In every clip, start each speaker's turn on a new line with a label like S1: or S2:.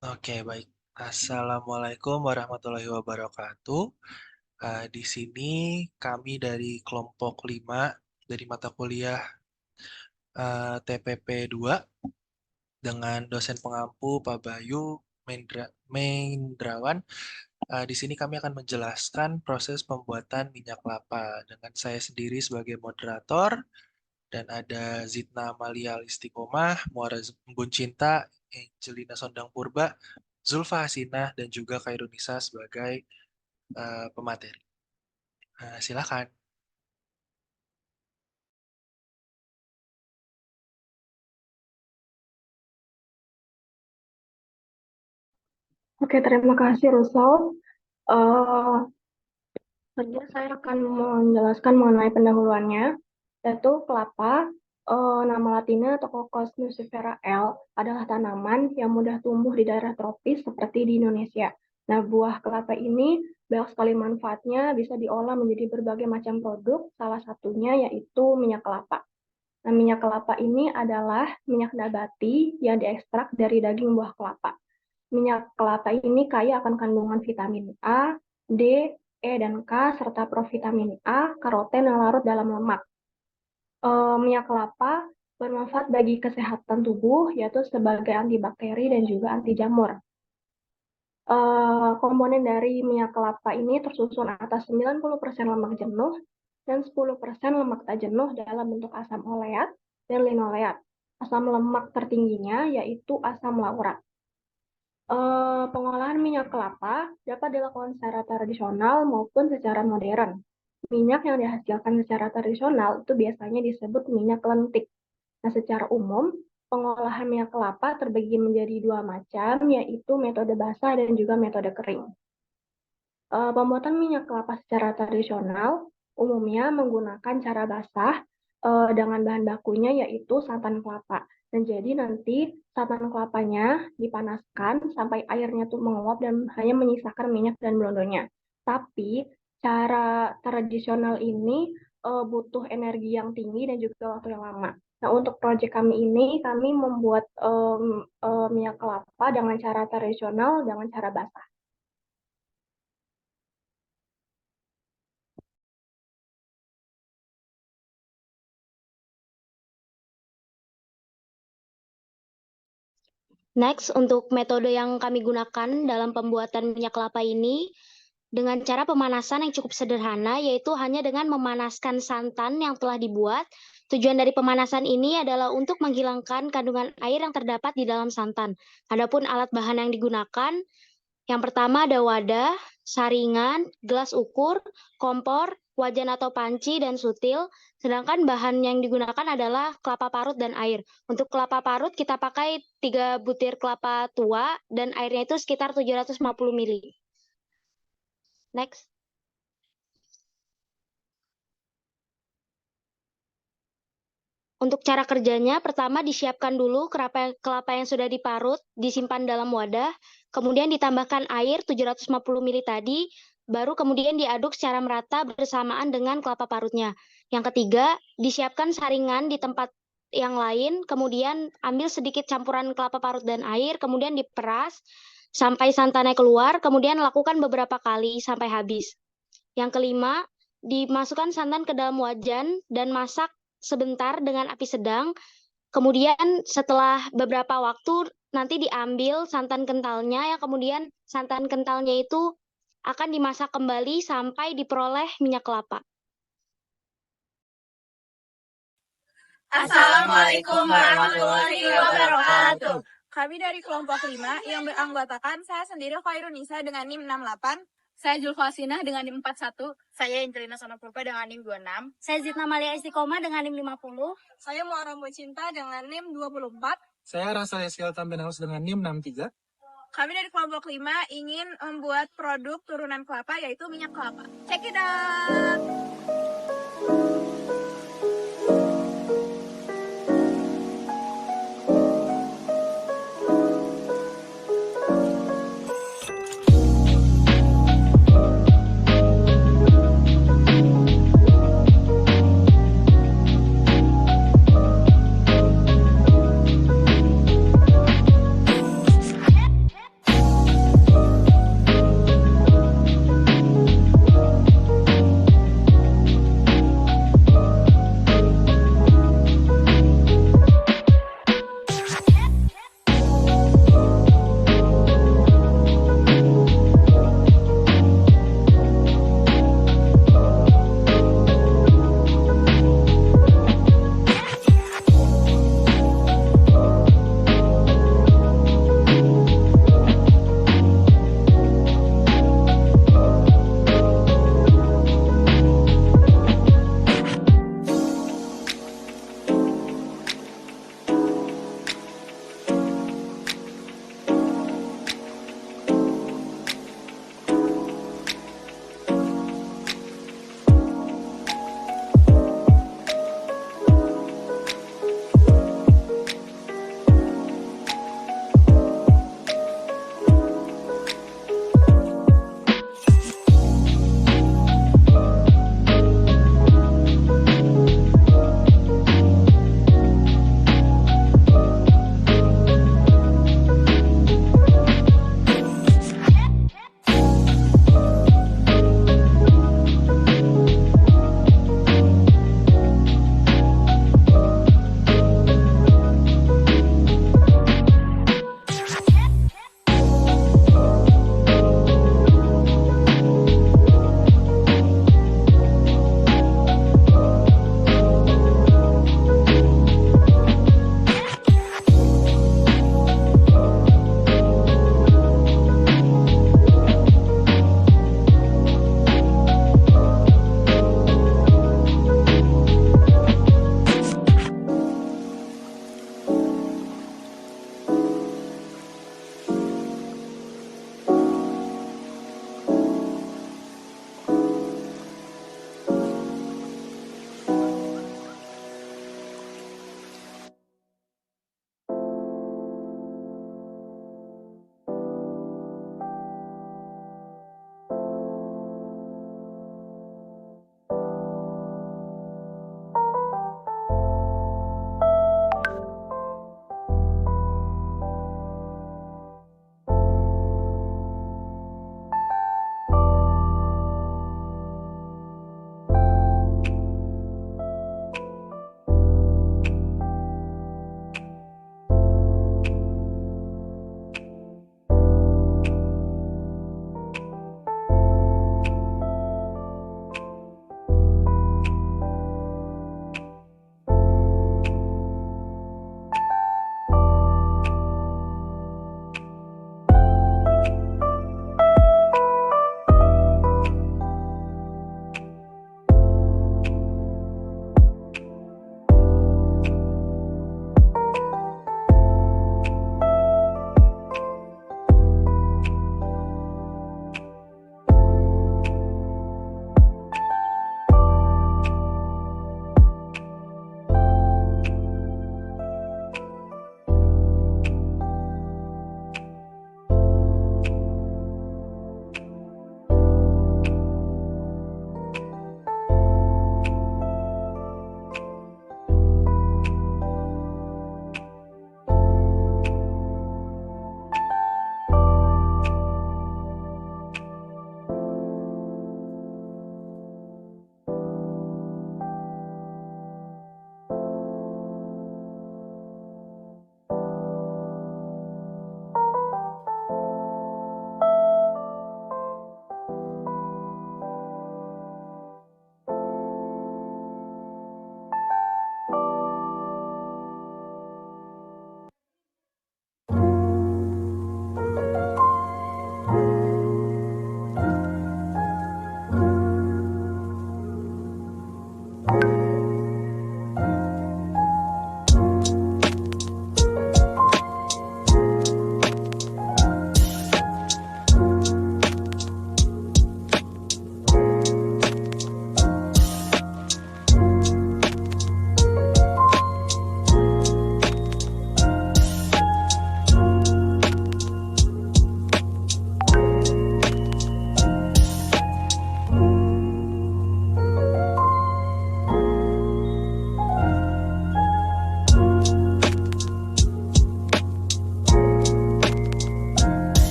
S1: Oke, baik. Assalamualaikum warahmatullahi wabarakatuh. Di sini kami dari kelompok 5 dari mata kuliah TPP 2 dengan dosen pengampu Pak Bayu Maindrawan. Di sini kami akan menjelaskan proses pembuatan minyak kelapa dengan saya sendiri sebagai moderator dan ada Zidna Amalia Istiqomah, Muara Embun Cinta, Angelina Sondang Purba, Zulfa Hasinah, dan juga Khairunisa sebagai pemateri. Silakan.
S2: Oke, terima kasih Rusal. Eh, Selanjutnya saya akan menjelaskan mengenai pendahuluannya, yaitu kelapa, nama latinnya atau Cocos nucifera L, adalah tanaman yang mudah tumbuh di daerah tropis seperti di Indonesia. Nah, buah kelapa ini banyak sekali manfaatnya, bisa diolah menjadi berbagai macam produk, salah satunya yaitu minyak kelapa. Nah, minyak kelapa ini adalah minyak nabati yang diekstrak dari daging buah kelapa. Minyak kelapa ini kaya akan kandungan vitamin A, D, E, dan K, serta provitamin A, karoten yang larut dalam lemak. Minyak kelapa bermanfaat bagi kesehatan tubuh, yaitu sebagai antibakteri dan juga anti jamur. Komponen dari minyak kelapa ini tersusun atas 90% lemak jenuh dan 10% lemak tak jenuh dalam bentuk asam oleat dan linoleat. Asam lemak tertingginya yaitu asam laurat. Pengolahan minyak kelapa dapat dilakukan secara tradisional maupun secara modern. Minyak yang dihasilkan secara tradisional itu biasanya disebut minyak lentik. Nah, secara umum, pengolahan minyak kelapa terbagi menjadi dua macam, yaitu metode basah dan juga metode kering. Pembuatan minyak kelapa secara tradisional umumnya menggunakan cara basah dengan bahan bakunya yaitu santan kelapa. Dan jadi nanti santan kelapanya dipanaskan sampai airnya tuh menguap dan hanya menyisakan minyak dan blondonya. Tapi cara tradisional ini butuh energi yang tinggi dan juga waktu yang lama. Nah, untuk proyek kami ini, kami membuat minyak kelapa dengan cara tradisional, dengan cara basah.
S3: Next, untuk metode yang kami gunakan dalam pembuatan minyak kelapa ini, dengan cara pemanasan yang cukup sederhana, yaitu hanya dengan memanaskan santan yang telah dibuat. Tujuan dari pemanasan ini adalah untuk menghilangkan kandungan air yang terdapat di dalam santan. Adapun alat bahan yang digunakan, yang pertama ada wadah, saringan, gelas ukur, kompor, wajan atau panci, dan sutil. Sedangkan bahan yang digunakan adalah kelapa parut dan air. Untuk kelapa parut kita pakai 3 butir kelapa tua dan airnya itu sekitar 750 ml. Next. Untuk cara kerjanya, pertama disiapkan dulu kelapa yang sudah diparut, disimpan dalam wadah, kemudian ditambahkan air 750 ml tadi, baru kemudian diaduk secara merata bersamaan dengan kelapa parutnya. Yang ketiga, disiapkan saringan di tempat yang lain, kemudian ambil sedikit campuran kelapa parut dan air, kemudian diperas sampai santannya keluar, kemudian lakukan beberapa kali sampai habis. Yang kelima, dimasukkan santan ke dalam wajan dan masak sebentar dengan api sedang. Kemudian setelah beberapa waktu nanti diambil santan kentalnya, yang kemudian santan kentalnya itu akan dimasak kembali sampai diperoleh minyak kelapa.
S4: Assalamualaikum warahmatullahi wabarakatuh. Kami dari kelompok 5 yang beranggotakan saya sendiri Khairunisa dengan NIM 68. Saya Julfasinah dengan NIM 41. Saya Angelina Sonopurba dengan NIM 26.
S3: Saya Zidna Malia Istiqomah dengan NIM 50.
S4: Saya Muara Embun Cinta dengan NIM 24.
S5: Saya Rasa Eskiel Tambenhaus dengan NIM 63.
S4: Kami dari kelompok 5 ingin membuat produk turunan kelapa yaitu minyak kelapa. Check it out!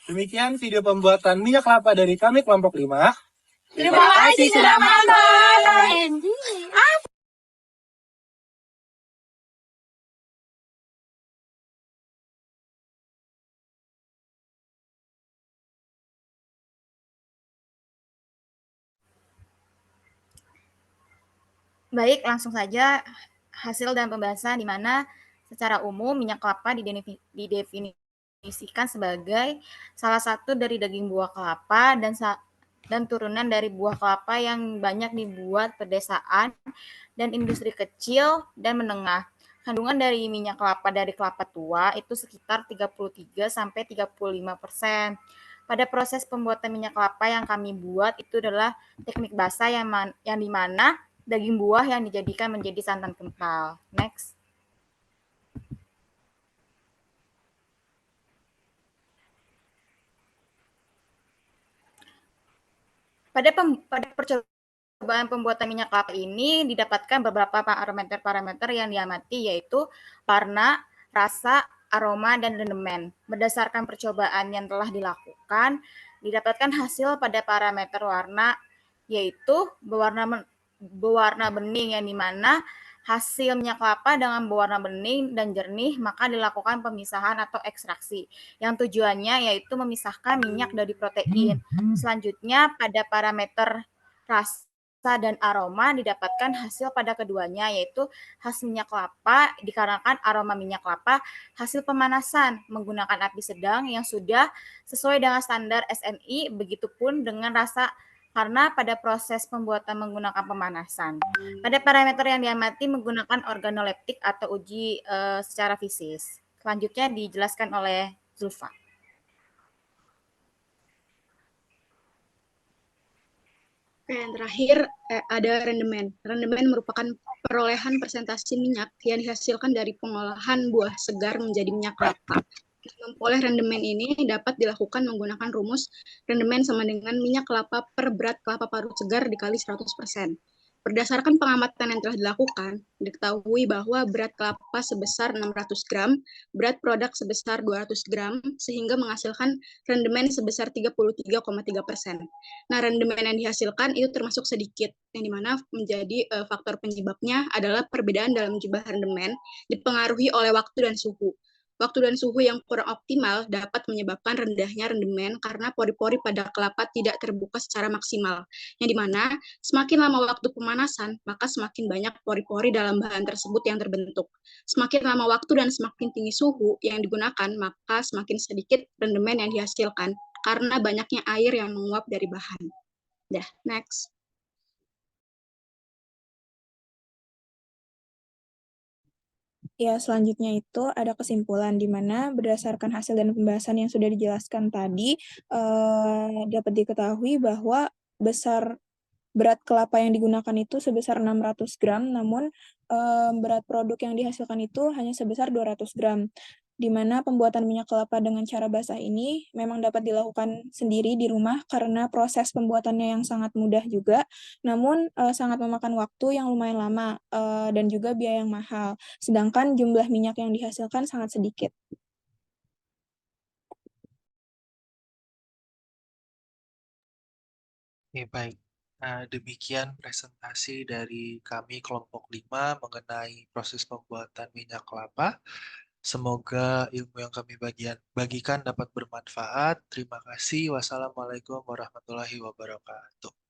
S5: Demikian video pembuatan minyak kelapa dari kami kelompok 5.
S4: Terima kasih sudah menonton. Baik, langsung saja hasil dan pembahasan di mana secara umum minyak kelapa didefinisikan sebagai salah satu dari daging buah kelapa dan turunan dari buah kelapa yang banyak dibuat pedesaan dan industri kecil dan menengah. Kandungan dari minyak kelapa dari kelapa tua itu sekitar 33 sampai 35%. Pada proses pembuatan minyak kelapa yang kami buat itu adalah teknik basah yang dimana daging buah yang dijadikan menjadi santan kental. Next. Pada percobaan pembuatan minyak kelapa ini didapatkan beberapa parameter yang diamati, yaitu warna, rasa, aroma, dan rendemen. Berdasarkan percobaan yang telah dilakukan, didapatkan hasil pada parameter warna, yaitu berwarna bening, yang dimana hasil minyak kelapa dengan berwarna bening dan jernih, maka dilakukan pemisahan atau ekstraksi, yang tujuannya yaitu memisahkan minyak dari protein. Selanjutnya, pada parameter rasa dan aroma didapatkan hasil pada keduanya, yaitu hasil minyak kelapa dikarenakan aroma minyak kelapa hasil pemanasan menggunakan api sedang yang sudah sesuai dengan standar SNI, begitupun dengan rasa karena pada proses pembuatan menggunakan pemanasan. Pada parameter yang diamati menggunakan organoleptik atau uji secara fisis. Selanjutnya dijelaskan oleh Zulfa.
S6: Oke, yang terakhir ada rendemen. Rendemen merupakan perolehan persentase minyak yang dihasilkan dari pengolahan buah segar menjadi minyak kelapa. Memperoleh rendemen ini dapat dilakukan menggunakan rumus rendemen sama dengan minyak kelapa per berat kelapa parut segar dikali 100%. Berdasarkan pengamatan yang telah dilakukan, diketahui bahwa berat kelapa sebesar 600 gram, berat produk sebesar 200 gram, sehingga menghasilkan rendemen sebesar 33,3%. Nah, rendemen yang dihasilkan itu termasuk sedikit, yang dimana menjadi faktor penyebabnya adalah perbedaan dalam jumlah rendemen dipengaruhi oleh waktu dan suhu. Waktu dan suhu yang kurang optimal dapat menyebabkan rendahnya rendemen karena pori-pori pada kelapa tidak terbuka secara maksimal, yang dimana semakin lama waktu pemanasan, maka semakin banyak pori-pori dalam bahan tersebut yang terbentuk. Semakin lama waktu dan semakin tinggi suhu yang digunakan, maka semakin sedikit rendemen yang dihasilkan karena banyaknya air yang menguap dari bahan. Next.
S7: Ya, selanjutnya itu ada kesimpulan di mana berdasarkan hasil dan pembahasan yang sudah dijelaskan tadi, dapat diketahui bahwa berat kelapa yang digunakan itu sebesar 600 gram, namun berat produk yang dihasilkan itu hanya sebesar 200 gram. Di mana pembuatan minyak kelapa dengan cara basah ini memang dapat dilakukan sendiri di rumah karena proses pembuatannya yang sangat mudah juga, namun sangat memakan waktu yang lumayan lama dan juga biaya yang mahal. Sedangkan jumlah minyak yang dihasilkan sangat sedikit.
S1: Oke, baik. Demikian presentasi dari kami kelompok 5 mengenai proses pembuatan minyak kelapa. Semoga ilmu yang kami bagikan dapat bermanfaat. Terima kasih. Wassalamualaikum warahmatullahi wabarakatuh.